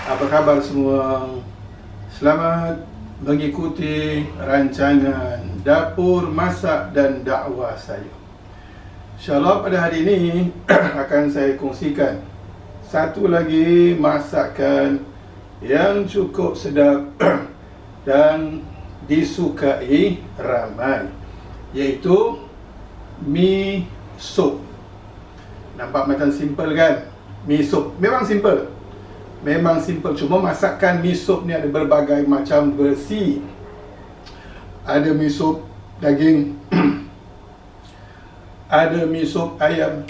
Apa khabar semua? Selamat mengikuti rancangan Dapur Masak dan Dakwah saya. InsyaAllah pada hari ini akan saya kongsikan satu lagi masakan yang cukup sedap dan disukai ramai, iaitu mi sup. Nampak macam simple kan? Mi sup memang simple. Cuma masakan mi sup ni ada berbagai macam versi. Ada mi sup daging, ada mi sup ayam,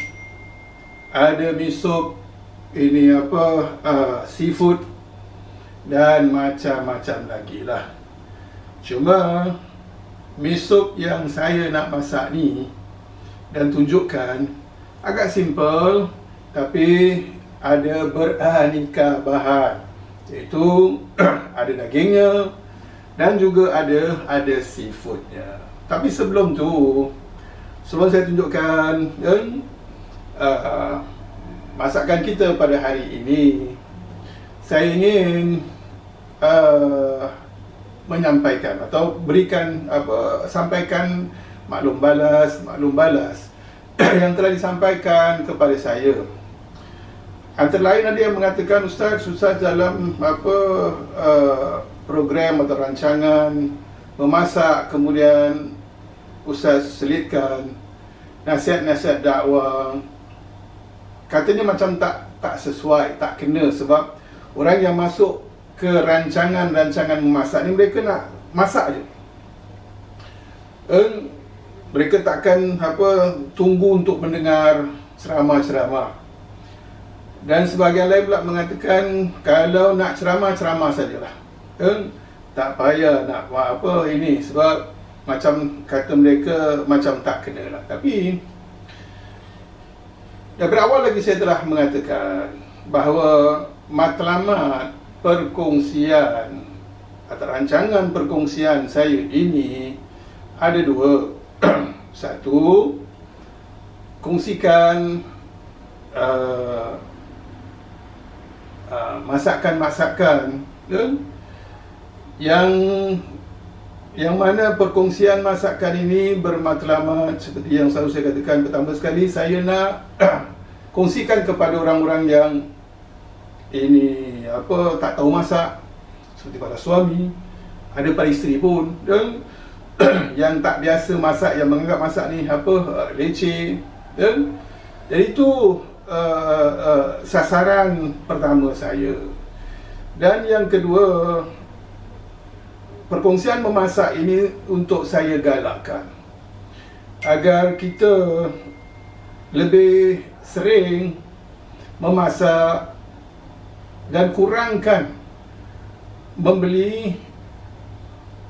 ada mi sup ini seafood, dan macam-macam lagi lah. Cuma mi sup yang saya nak masak ni dan tunjukkan agak simple, tapi ada beraneka bahan, iaitu ada dagingnya dan juga ada seafoodnya. Tapi sebelum saya tunjukkan masakan kita pada hari ini, saya ingin menyampaikan atau sampaikan maklum balas yang telah disampaikan kepada saya. Antara lain ada yang mengatakan, Ustaz dalam program atau rancangan memasak, kemudian Ustaz selitkan nasihat-nasihat dakwah, katanya macam tak sesuai, tak kena, sebab orang yang masuk ke rancangan memasak ni, mereka nak masak je. Mereka takkan tunggu untuk mendengar ceramah-ceramah. Dan sebahagian lain pula mengatakan, kalau nak ceramah sajalah, tak payah nak ini, sebab macam kata mereka macam tak kena lah. Tapi daripada awal lagi saya telah mengatakan bahawa matlamat perkongsian atau rancangan perkongsian saya ini ada dua. Satu, kongsikan masakan-masakan yang mana perkongsian masakan ini bermatlamat seperti yang selalu saya katakan. Pertama sekali, saya nak kongsikan kepada orang-orang yang ini tak tahu masak, seperti para suami, ada para isteri pun, yang tak biasa masak, yang menganggap masak ni leceh. Jadi itu sasaran pertama saya. Dan yang kedua, perkongsian memasak ini untuk saya galakkan agar kita lebih sering memasak dan kurangkan membeli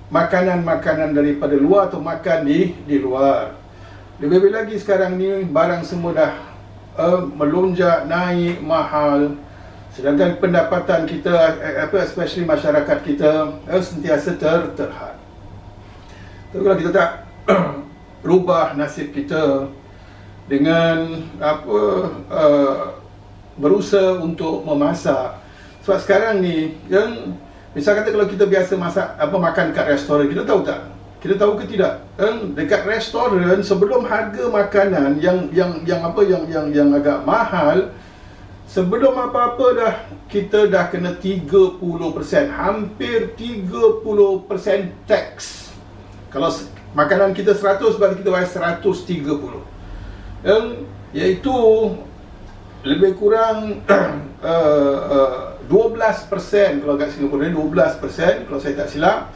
makanan-makanan daripada luar atau makan di luar. Lebih-lebih lagi sekarang ni barang semua dah melonjak, naik, mahal, sedangkan pendapatan kita, especially masyarakat kita, sentiasa terhad. Tapi kalau kita tak rubah nasib kita dengan berusaha untuk memasak, sebab sekarang ni misal kata kalau kita biasa masak makan kat restoran, kita tahu tak? Kita tahu ke tidak? Dekat restoran, sebelum harga makanan yang agak mahal, sebelum apa-apa dah, kita dah kena 30%, hampir 30% tax. Kalau makanan kita 100, berarti kita bayar 130. Iaitu lebih kurang 12%, kalau kat Singapura ni 12%, kalau saya tak silap,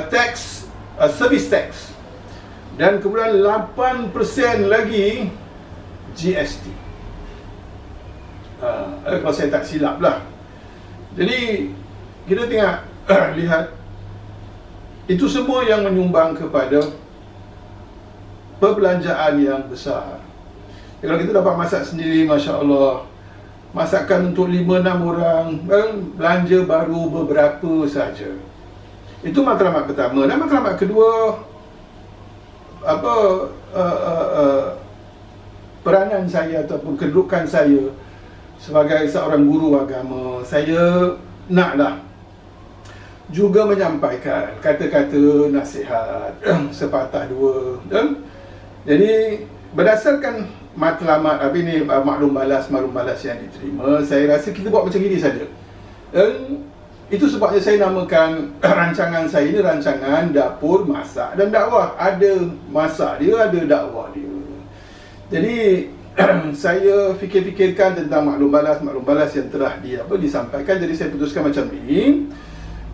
tax, service tax. Dan kemudian 8% lagi GST. Kalau saya tak silap lah. Jadi kita tengok lihat, itu semua yang menyumbang kepada perbelanjaan yang besar. Kalau kita dapat masak sendiri, Masya Allah, masakan untuk 5-6 orang, belanja baru beberapa saja. Itu matlamat pertama. Dan matlamat kedua, peranan saya ataupun kedudukan saya sebagai seorang guru agama. Saya naklah juga menyampaikan kata-kata nasihat sepatah dua. Jadi berdasarkan matlamat maklum balas yang diterima, saya rasa kita buat macam ini saja. Itu sebabnya saya namakan rancangan saya ini rancangan dapur masak dan dakwah. Ada masak dia, ada dakwah dia. Jadi saya fikir-fikirkan tentang maklum balas yang telah disampaikan. Jadi saya putuskan macam ini.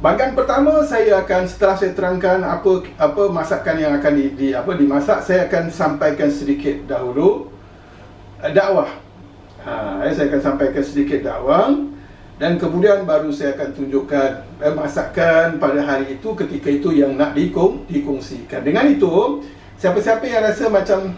Bahagian pertama saya akan, setelah saya terangkan apa masakan yang akan dimasak, saya akan sampaikan sedikit dahulu dakwah. Saya akan sampaikan sedikit dakwah. Dan kemudian baru saya akan tunjukkan masakan pada hari itu, ketika itu yang nak dikongsikan. Dengan itu, siapa-siapa yang rasa macam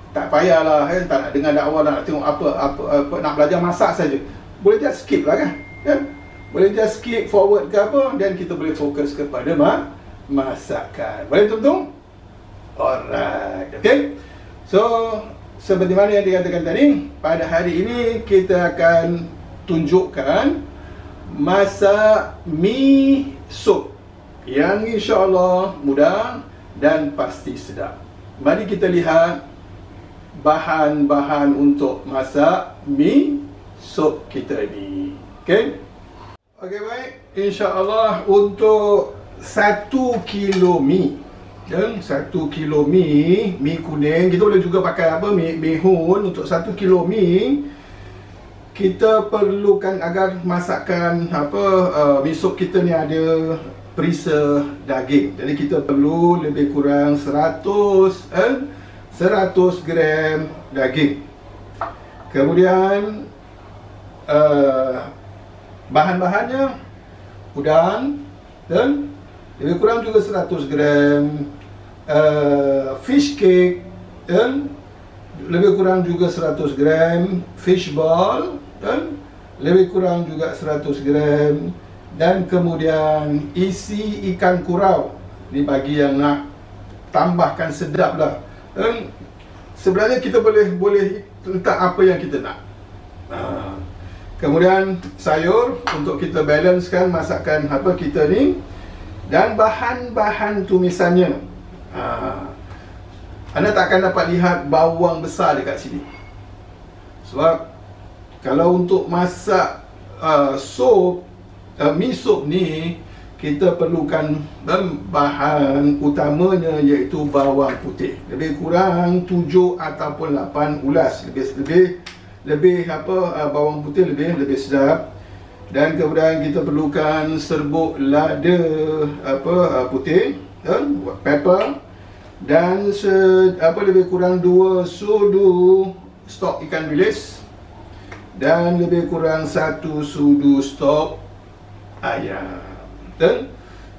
tak payahlah, tak nak dengar dakwah, nak tengok apa nak belajar masak saja, boleh just skip lah kan? Boleh just skip forward ke apa, dan kita boleh fokus kepada masakan. Boleh tuan-tuan? Alright, okay. So, seperti mana yang dikatakan tadi, pada hari ini kita akan tunjukkan masak mi sup yang insya-Allah mudah dan pasti sedap. Mari kita lihat bahan-bahan untuk masak mi sup kita ini. Okey? Okey, baik. Insya-Allah untuk 1 kilo mi. Dan 1 kilo mi kuning, kita boleh juga pakai mi hun. Untuk 1 kilo mi kita perlukan, agar masakan mi sup kita ni ada perisa daging. Jadi kita perlu lebih kurang 100 gram daging. Kemudian bahan-bahannya udang dan lebih kurang juga 100 gram fish cake dan lebih kurang juga 100 gram fish ball dan lebih kurang juga 100 gram, dan kemudian isi ikan kurau. Ini bagi yang nak tambahkan sedap lah. Dan sebenarnya kita boleh letak apa yang kita nak. Kemudian sayur untuk kita balancekan masakan kita ni, dan bahan-bahan tumisannya. Anda tak akan dapat lihat bawang besar dekat sini, sebab kalau untuk masak mi sup ni, kita perlukan bahan utamanya iaitu bawang putih. Lebih kurang 7 ataupun 8 ulas. Lebih bawang putih lebih sedap. Dan kemudian kita perlukan serbuk lada putih, pepper, dan lebih kurang 2 sudu stok ikan bilis, dan lebih kurang 1 sudu stok ayam.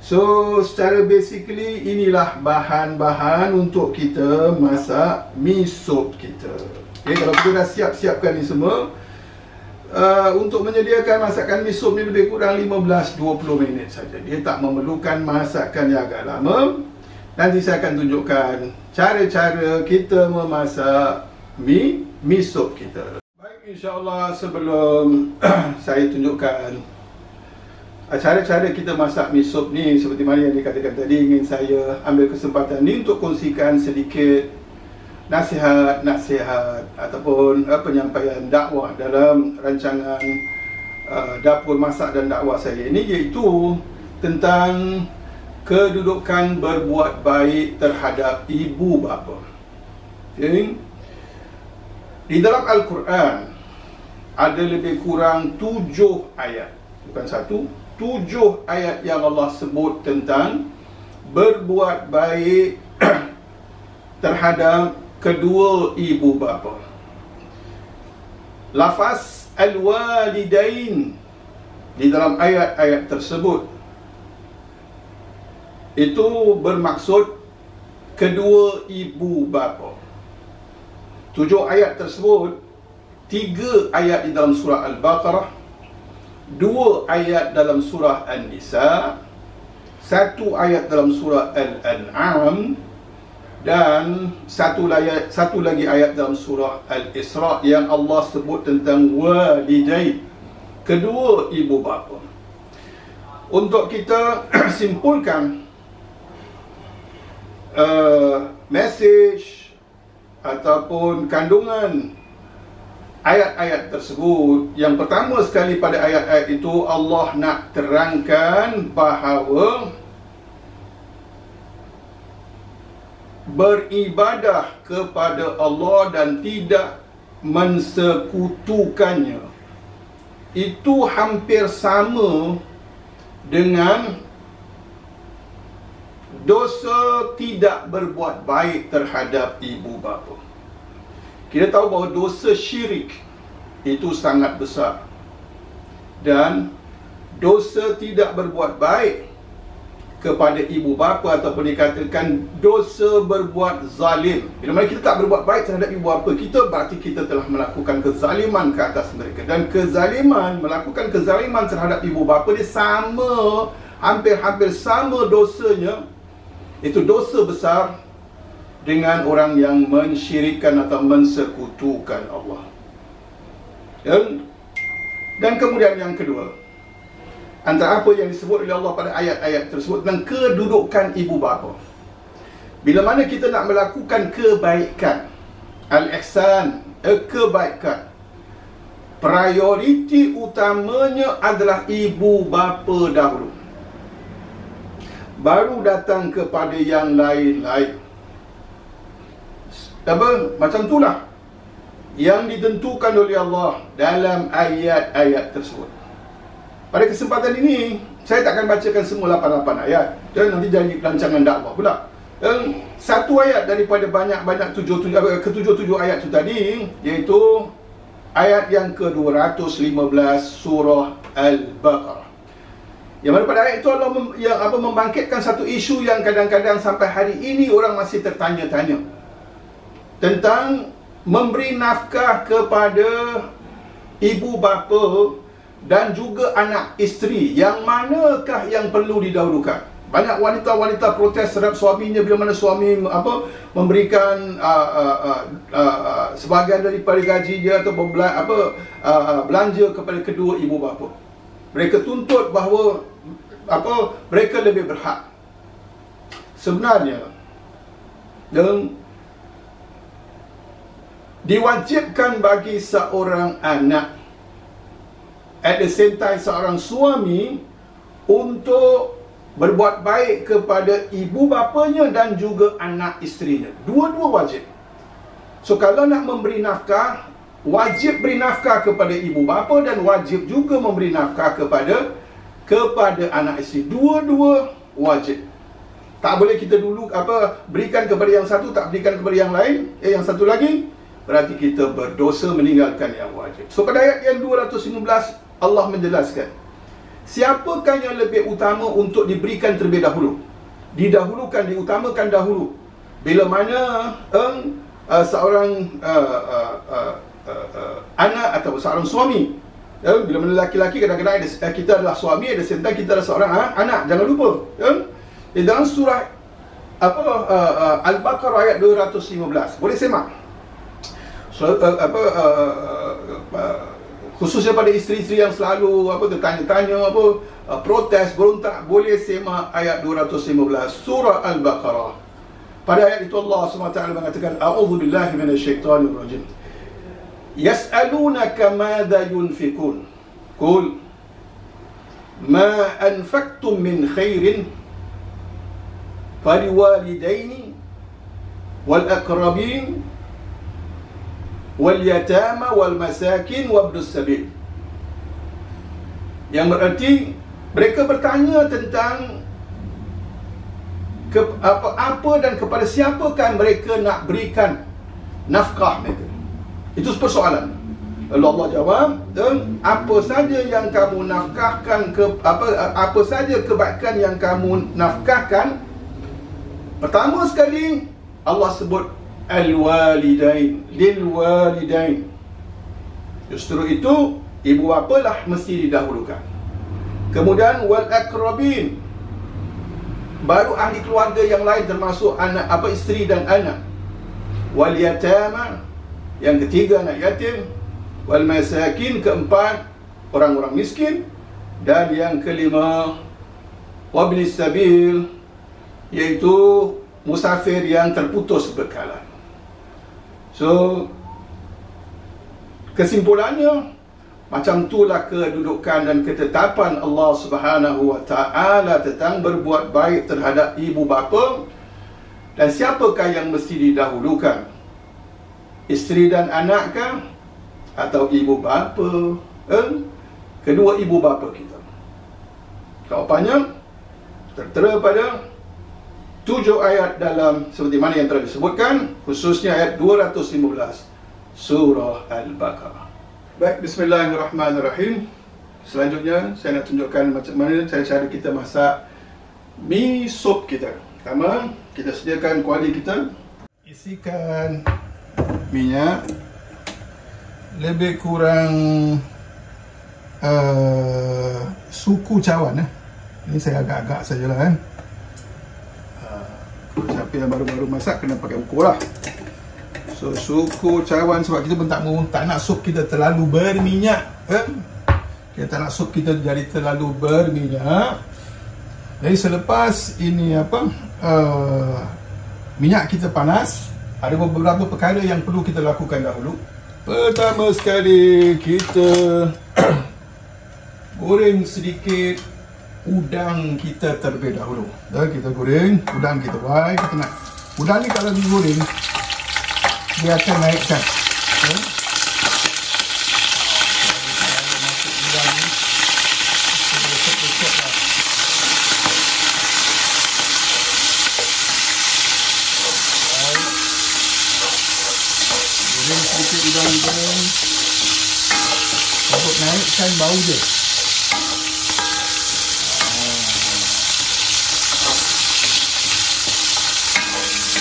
So secara basically inilah bahan-bahan untuk kita masak mi sup kita. Okay, kalau kita dah siapkan ni semua, untuk menyediakan masakan mi sup ni lebih kurang 15-20 minit saja. Dia tak memerlukan masakan yang agak lama. Nanti saya akan tunjukkan cara-cara kita memasak mi sup kita. Baik, insya-Allah sebelum saya tunjukkan cara-cara kita masak mi sup ni, seperti mana yang dikatakan tadi, ingin saya ambil kesempatan ni untuk kongsikan sedikit nasihat ataupun penyampaian dakwah dalam rancangan dapur masak dan dakwah saya ini, iaitu tentang kedudukan berbuat baik terhadap ibu bapa. Okay. Di dalam Al-Quran ada lebih kurang 7 ayat, bukan 1, 7 ayat yang Allah sebut tentang berbuat baik terhadap kedua ibu bapa. Lafaz al-walidain di dalam ayat-ayat tersebut itu bermaksud kedua ibu bapa. 7 ayat tersebut, 3 ayat di dalam surah Al-Baqarah, 2 ayat dalam surah An-Nisa, 1 ayat dalam surah Al-An'am, dan satu lagi ayat dalam surah Al-Isra yang Allah sebut tentang walidain, kedua ibu bapa. untuk kita simpulkan message ataupun kandungan ayat-ayat tersebut, yang pertama sekali pada ayat-ayat itu Allah nak terangkan bahawa beribadah kepada Allah dan tidak mensekutukannya itu hampir sama dengan dosa tidak berbuat baik terhadap ibu bapa. Kita tahu bahawa dosa syirik itu sangat besar, dan dosa tidak berbuat baik kepada ibu bapa ataupun dikatakan dosa berbuat zalim. Bila mana kita tak berbuat baik terhadap ibu bapa kita, berarti kita telah melakukan kezaliman ke atas mereka. Dan kezaliman, melakukan kezaliman terhadap ibu bapa dia sama, hampir-hampir sama dosanya, itu dosa besar dengan orang yang mensyirikkan atau mensekutukan Allah. Dan kemudian yang kedua, antara apa yang disebut oleh Allah pada ayat-ayat tersebut tentang kedudukan ibu bapa. Bila mana kita nak melakukan kebaikan, al-ihsan, kebaikan, prioriti utamanya adalah ibu bapa dahulu, baru datang kepada yang lain-lain. Macam itulah yang ditentukan oleh Allah dalam ayat-ayat tersebut. Pada kesempatan ini, saya tak akan bacakan semua 88 ayat, dan nanti jadi rancangan dakwah pula. Dan satu ayat daripada banyak-banyak ke-77 ayat itu tadi, iaitu ayat yang ke-215 surah Al-Baqarah. Yang mana pada ayat itu Allah membangkitkan satu isu yang kadang-kadang sampai hari ini orang masih tertanya-tanya, tentang memberi nafkah kepada ibu bapa dan juga anak isteri, yang manakah yang perlu didahulukan. Banyak wanita-wanita protes terhadap suaminya bila mana suami memberikan sebahagian daripada gaji dia atau belanja kepada kedua ibu bapa. Mereka tuntut bahawa mereka lebih berhak. Sebenarnya diwajibkan bagi seorang anak, at the same time seorang suami, untuk berbuat baik kepada ibu bapanya dan juga anak isterinya. Dua-dua wajib. So kalau nak memberi nafkah, wajib beri nafkah kepada ibu bapa dan wajib juga memberi nafkah kepada anak isteri. Dua-dua wajib. Tak boleh kita dulu berikan kepada yang satu, tak berikan kepada yang lain, yang satu lagi, berarti kita berdosa meninggalkan yang wajib. So pada ayat yang 215 Allah menjelaskan, siapakah yang lebih utama untuk diberikan terlebih dahulu, didahulukan, diutamakan dahulu. Bila mana seorang anak atau seorang suami, bila mana lelaki-lelaki kadang-kadang kita adalah suami, ada sentai kita adalah seorang anak. Jangan lupa di dalam surah Al-Baqarah ayat 215, boleh semak. Khususnya pada isteri-isteri yang selalu tertanya-tanya, protes, berontak, boleh semak ayat 215 surah Al-Baqarah. Pada ayat itu Allah SWT mengatakan, a'udzubillahi minasyaitonirrajim. Yas'alunaka madza yunfikun, qul ma anfaqtum min khairin faliwalidaini wal aqrabin wal yatama wal masakin wabnus sabil. Yang berarti mereka bertanya tentang apa dan kepada siapakah mereka nak berikan nafkah mereka. Itu persoalan. Lalu Allah jawab, dan apa saja yang kamu nafkahkan, apa saja kebaikan yang kamu nafkahkan. Pertama sekali Allah sebut al-walidain, lil-walidain. Justru itu ibu bapa lah mesti didahulukan. Kemudian wal aqrabin, baru ahli keluarga yang lain termasuk anak, isteri dan anak. Wal yatama, yang ketiga anak yatim. Wal masakin, keempat orang-orang miskin. Dan yang kelima wabni sabil, iaitu musafir yang terputus bekalan. So kesimpulannya, macam itulah kedudukan dan ketetapan Allah Subhanahu wa Ta'ala tentang berbuat baik terhadap ibu bapa. Dan siapakah yang mesti didahulukan? Isteri dan anak kah? Atau ibu bapa? Kedua ibu bapa kita. Jawapannya tertera pada 7 ayat dalam seperti mana yang telah disebutkan, khususnya ayat 215 Surah Al-Baqarah. Baik, bismillahirrahmanirrahim. Selanjutnya saya nak tunjukkan macam mana cara kita masak mi sup kita. Pertama, kita sediakan kuali kita. Isikan minyak lebih kurang suku cawan. Ini saya agak-agak sajalah kan. Siapa yang baru-baru masak kena pakai ukur lah. So suku cawan, sebab kita pun tak nak sup kita terlalu berminyak, kita tak nak sup kita jadi terlalu berminyak. Jadi selepas ini minyak kita panas, ada beberapa perkara yang perlu kita lakukan dahulu. Pertama sekali, kita goreng sedikit udang kita terlebih dahulu. Kita goreng udang kita. Why kita nak udang ni kalau digoreng dia akan naikkan. Goreng sedikit udang untuk naikkan bau dia.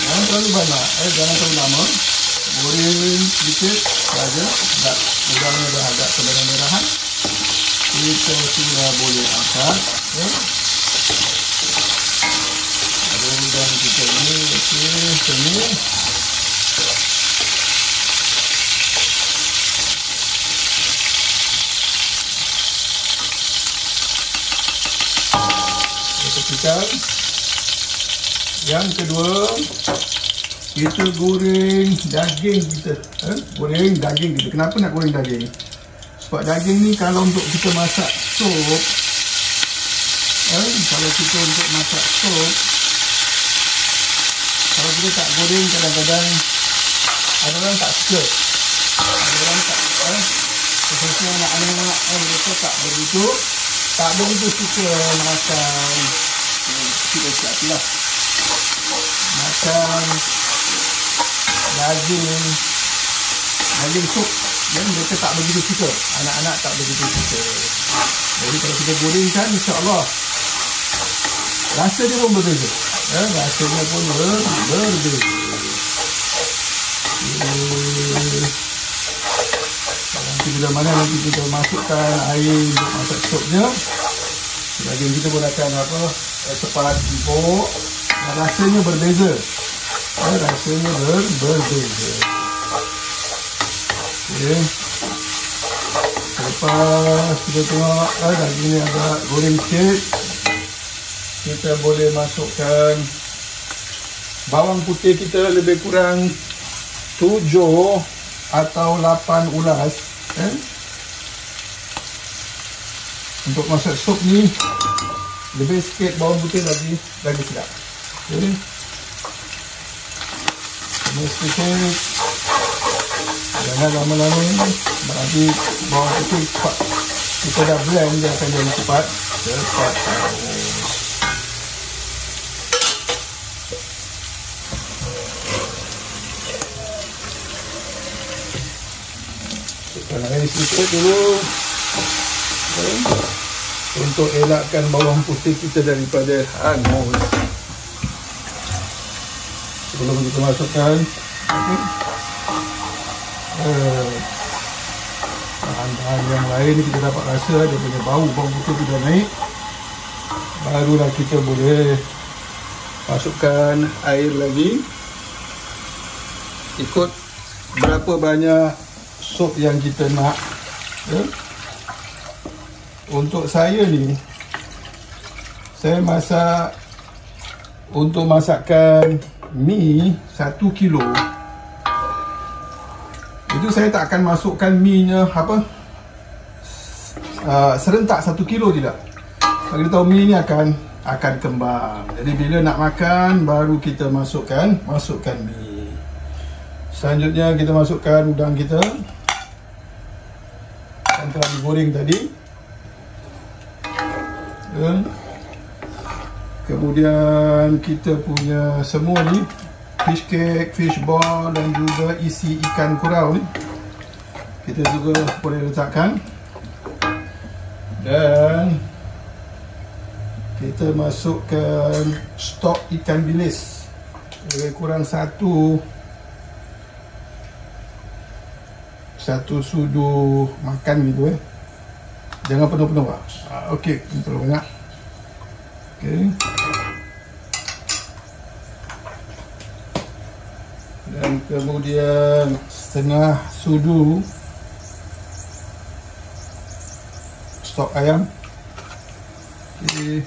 Jangan terlalu banyak, jangan terlalu lama. Goreng sedikit saja, udangnya dah agak kemerah-merahan, kita sudah boleh angkat. Ada udang kita ini, sini. Kita tepikan. Yang kedua, kita goreng daging kita. Goreng daging kita. Kenapa nak goreng daging? Sebab daging ni kalau untuk kita masak sup, kalau kita untuk masak sup, kalau kita tak goreng, kadang-kadang ada orang tak suka. Ada orang tak suka. Khususnya anak-anak mereka tak begitu suka makan kecil-kecil lah. Makan daging sup, dan mereka tak begitu suka. Anak-anak tak begitu suka. Jadi kalau kita gorengkan, insya-Allah rasa dia pun berbeza. Rasanya pun berbeza. Nanti bila mana nanti kita masukkan air untuk masak supnya, daging kita pun akan cepat empuk. Rasanya berbeza. Rasanya berbeza. Okay. Lepas kita tengok daging ni agak goreng sikit, kita boleh masukkan bawang putih kita lebih kurang 7 atau 8 ulas. Untuk masak sup ni lebih sikit bawang putih lagi sedap. Jadi sedikit, jangan lama-lama, berarti bawang putih cepat kita dah blend, dia akan jadi cepat. Tekan air sedikit dulu untuk elakkan bawang putih kita daripada hangus. Sebelum kita masukkan bahan-bahan yang lain, kita dapat rasa dia punya bau bawang putih sudah naik, barulah kita boleh masukkan air lagi ikut berapa banyak sup yang kita nak. Untuk saya ni, Saya masak untuk masakkan mi 1 kilo. Itu saya tak akan masukkan mi-nya serentak 1 kilo, tidak. Kita tahu mi ni akan kembang. Jadi bila nak makan baru kita masukkan mi. Selanjutnya kita masukkan udang kita yang telah digoreng tadi. Kemudian kita punya semua ni, fish cake, fish ball dan juga isi ikan kurau ni, kita juga boleh letakkan. Dan kita masukkan stok ikan bilis, lebih kurang satu sudu makan gitu Jangan penuh-penuh lah. Okey, terlalu banyak. Okey. Dan kemudian setengah sudu stok ayam. Okey.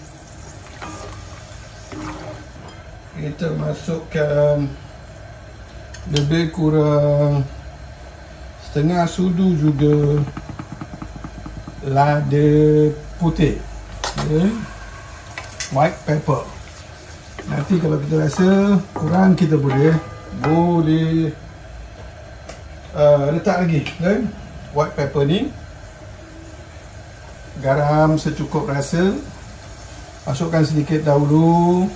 Kita masukkan lebih kurang setengah sudu juga lada putih, white pepper. Nanti kalau kita rasa kurang, kita boleh letak lagi white pepper ni. Garam secukup rasa, masukkan sedikit dahulu.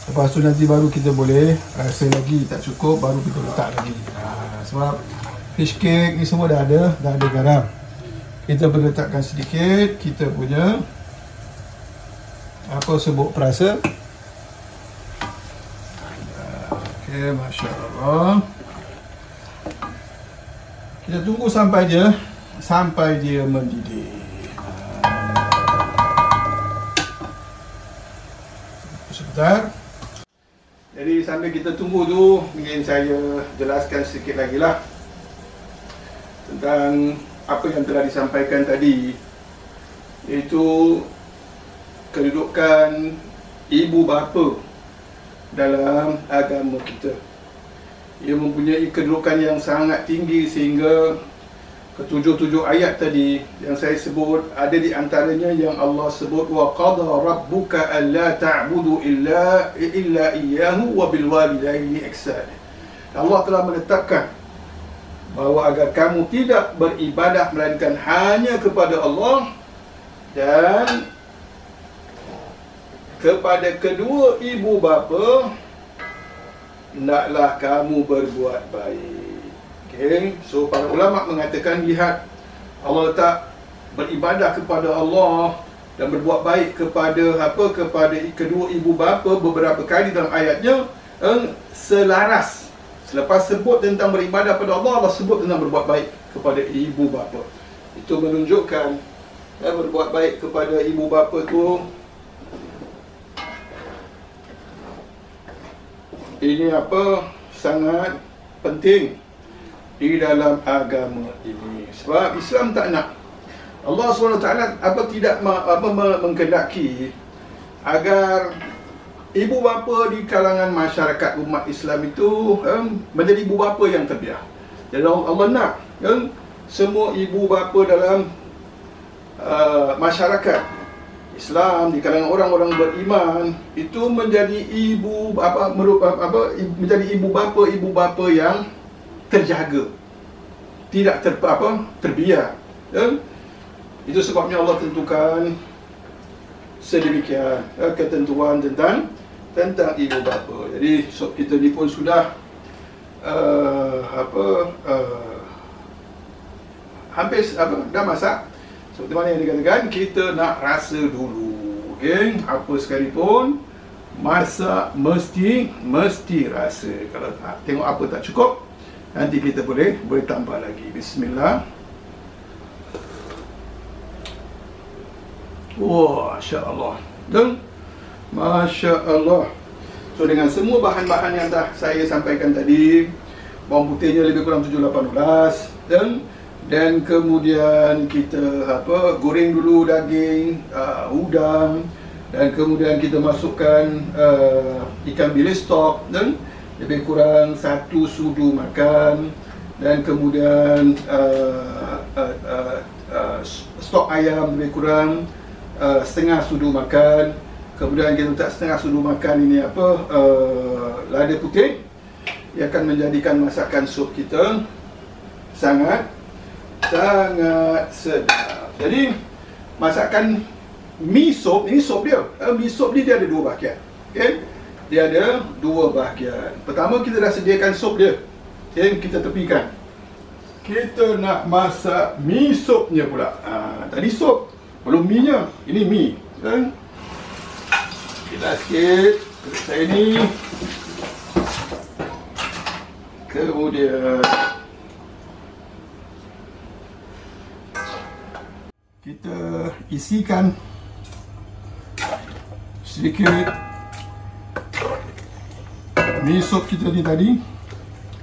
Lepas tu nanti baru kita boleh rasa lagi tak cukup, baru kita letak lagi. Sebab fish cake ni semua dah ada garam. Kita boleh letakkan sedikit kita punya serbuk perasa. Okey, Masya Allah. Kita tunggu sampai dia mendidih. Sebentar. Jadi sambil kita tunggu tu, mungkin saya jelaskan sedikit lagi lah tentang apa yang telah disampaikan tadi, iaitu kedudukan ibu bapa dalam agama kita. Ia mempunyai kedudukan yang sangat tinggi, sehingga ketujuh ayat tadi yang saya sebut, ada di antaranya yang Allah sebut wa qada rabbuka alla ta'budu illa iyyahu wa bil walidaini ihsana. Allah telah menetapkan bahawa agar kamu tidak beribadah melainkan hanya kepada Allah dan kepada kedua ibu bapa hendaklah kamu berbuat baik. Okay. So para ulama mengatakan, lihat, Allah letak beribadah kepada Allah dan berbuat baik kepada kedua ibu bapa beberapa kali dalam ayatnya, selaras. Selepas sebut tentang beribadah pada Allah, Allah sebut tentang berbuat baik kepada ibu bapa. Itu menunjukkan berbuat baik kepada ibu bapa tu ini sangat penting di dalam agama ini. Sebab Islam tak nak, Allah SWT tidak mengkehendaki agar ibu bapa di kalangan masyarakat umat Islam itu menjadi ibu bapa yang terbiar. Jadi Allah nak semua ibu bapa dalam masyarakat Islam, di kalangan orang-orang beriman, itu menjadi menjadi ibu bapa yang terjaga, tidak terbiar. Itu sebabnya Allah tentukan sedemikian ketentuan tentang ibu bapa. Jadi kita ni pun sudah hampir dah masak. Seperti mana yang dikatakan, kita nak rasa dulu. Okay? Apa sekalipun masak mesti rasa. Kalau tengok apa tak cukup, nanti kita boleh tambah lagi. Bismillah. Wah, Masya Allah. Dan Masya Allah. So dengan semua bahan-bahan yang dah saya sampaikan tadi, bawang putihnya lebih kurang 7-18, dan kemudian kita goreng dulu daging, udang, Dan kemudian kita masukkan ikan bilis stok dan lebih kurang 1 sudu makan. Dan kemudian stok ayam lebih kurang setengah sudu makan. Kemudian kita letak setengah sudu makan ini lada putih, yang akan menjadikan masakan sup kita sangat sedap. Jadi masakan mi sup, ini sup dia. Mi sup ni dia ada 2 bahagian. Okay? Dia ada 2 bahagian. Pertama, kita dah sediakan sup dia. Okay? Kita tepikan. Kita nak masak mi supnya pula. Tadi sup, belum mi nya. Ini mi. Okay? Kita sikit. Saya ni. Kemudian kita isikan sedikit mi sup kita ni tadi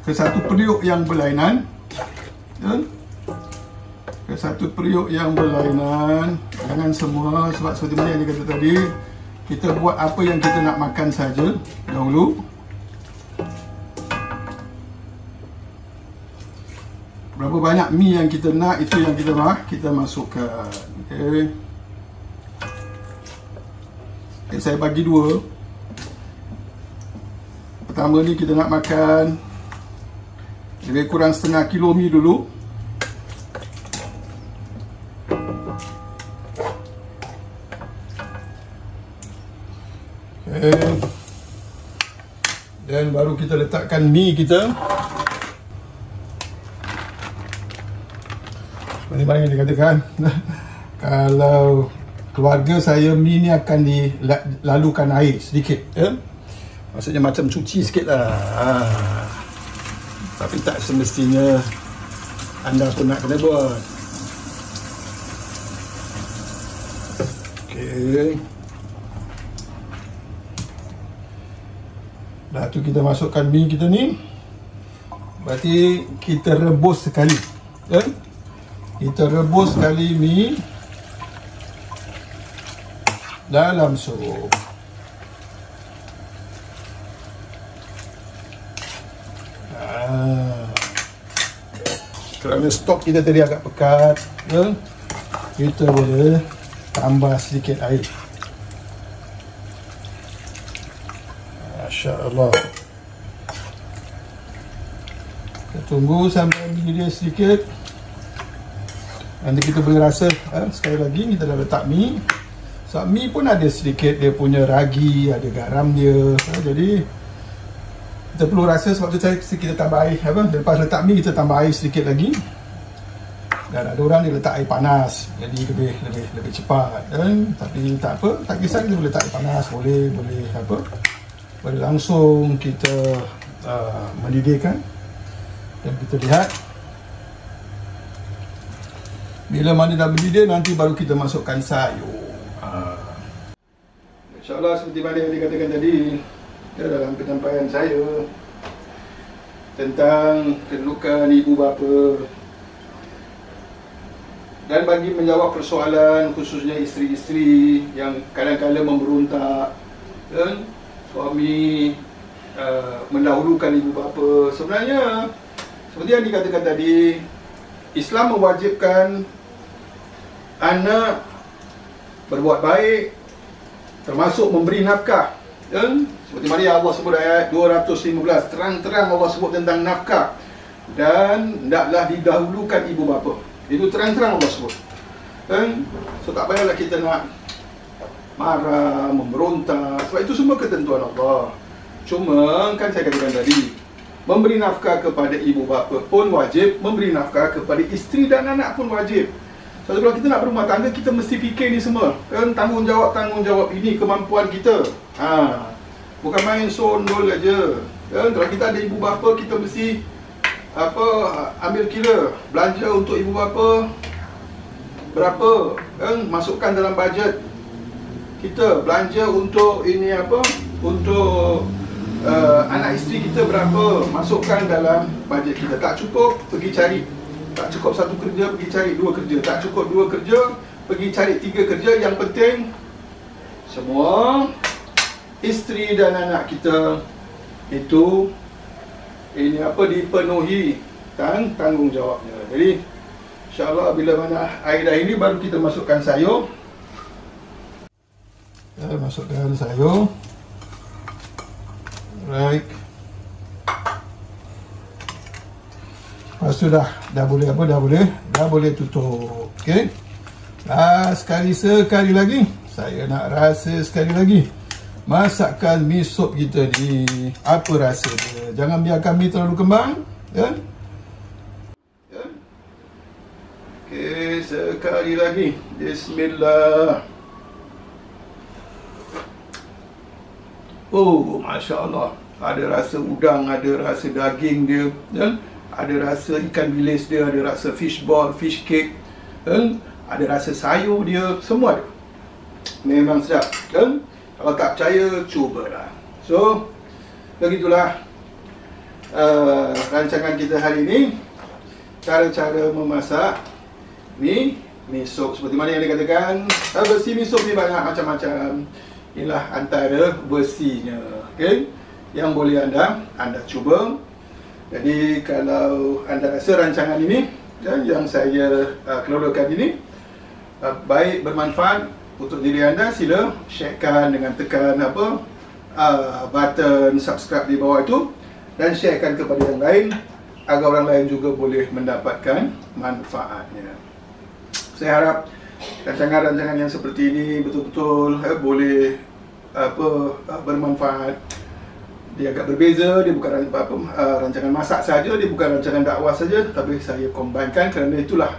ke satu periuk yang berlainan, ke satu periuk yang berlainan. Jangan semua, sebab seperti mana yang dikata tadi, kita buat apa yang kita nak makan saja dahulu. Berapa banyak mi yang kita nak, itu yang kita masukkan. Okay. Okay, saya bagi 2. Pertama ni kita nak makan lebih kurang setengah kilo mi dulu. Okay. Dan baru kita letakkan mi kita. Seperti yang dikatakan, kalau keluarga saya, mi ni akan dilalukan air sedikit, maksudnya macam cuci sikit lah. Tapi tak semestinya anda pun nak kena buat. Okay. Dah tu kita masukkan mi kita ni. Berarti kita rebus sekali, kita rebus sekali mi dalam sup. Kerana stok kita tadi agak pekat, kita boleh tambah sedikit air. Masya Allah. Kita tunggu sampai mi dia sedikit. Nanti kita boleh rasa, sekali lagi kita dah letak mi. So, mi pun ada sedikit dia punya ragi, ada garam dia. Jadi kita perlu rasa, sebab tu kita tambah air. Lepas letak mi, kita tambah air sedikit lagi. Dan ada orang dia letak air panas, jadi lebih cepat. Tapi tak apa, tak kisah, kita boleh letak air panas, boleh langsung kita mendidihkan. Dan kita lihat bila mana dah mendidih, nanti baru kita masukkan sayur. InsyaAllah seperti mana yang dikatakan tadi dalam penyampaian saya tentang kedudukan ibu bapa, dan bagi menjawab persoalan khususnya isteri-isteri yang kadang-kadang memberontak, suami mendahulukan ibu bapa. Sebenarnya seperti yang dikatakan tadi, Islam mewajibkan anak berbuat baik, termasuk memberi nafkah. Seperti mana yang Allah sebut ayat 215, terang-terang Allah sebut tentang nafkah, dan hendaklah didahulukan ibu bapa. Itu terang-terang Allah sebut. So tak payahlah kita nak marah, memberontak, sebab itu semua ketentuan Allah. Cuma kan saya katakan tadi, memberi nafkah kepada ibu bapa pun wajib, memberi nafkah kepada isteri dan anak pun wajib. So, kalau kita nak berumah tangga, kita mesti fikir ni semua. Tanggungjawab ini kemampuan kita. Bukan main sondol aja. Kalau kita ada ibu bapa, kita mesti ambil kira belanja untuk ibu bapa berapa, masukkan dalam bajet kita. Belanja untuk ini untuk anak isteri kita berapa, masukkan dalam bajet kita. Tak cukup, pergi cari. Tak cukup satu kerja, pergi cari 2 kerja. Tak cukup 2 kerja, pergi cari 3 kerja. Yang penting semua isteri dan anak kita itu ini apa dipenuhi tanggungjawabnya. Jadi insya-Allah bila mana air dah ini baru kita masukkan sayur. Masukkan sayur. Right. Lepas tu dah boleh apa, dah boleh tutup. Okey. Sekali lagi saya nak rasa sekali lagi masakan mi sop kita ni, apa rasa dia. Jangan biarkan mi terlalu kembang, kan? Okey, sekali lagi. Bismillah. Oh, masya-Allah. Ada rasa udang, ada rasa daging dia, kan? Ada rasa ikan bilis dia, ada rasa fish ball, fish cake, kan? Ada rasa sayur dia, semua ada. Memang sedap, kan? Kalau tak percaya, cubalah. So, begitulah rancangan kita hari ini. Cara-cara memasak mi sop. Seperti mana yang dikatakan, versi mi sop ni banyak macam-macam. Inilah antara versinya, okay? Yang boleh anda cuba. Jadi kalau anda rasa rancangan ini yang saya kelolakan ini baik, bermanfaat untuk diri anda, sila sharekan dengan tekan button subscribe di bawah itu dan sharekan kepada yang lain agar orang lain juga boleh mendapatkan manfaatnya. Saya harap rancangan-rancangan yang seperti ini betul-betul boleh bermanfaat. Dia agak berbeza, dia bukan rancangan masak saja, dia bukan rancangan dakwah saja, tapi saya combine-kan kerana itulah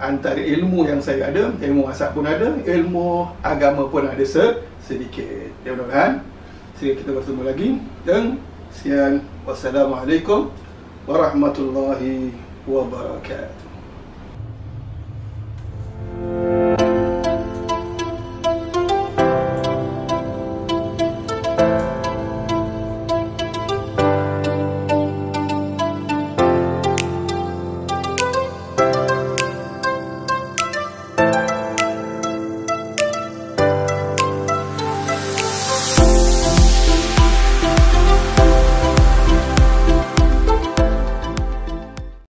antara ilmu yang saya ada, ilmu masak pun ada, ilmu agama pun ada sedikit. Mudah-mudahan sehingga kita bertemu lagi, dan sekian, wassalamualaikum warahmatullahi wabarakatuh.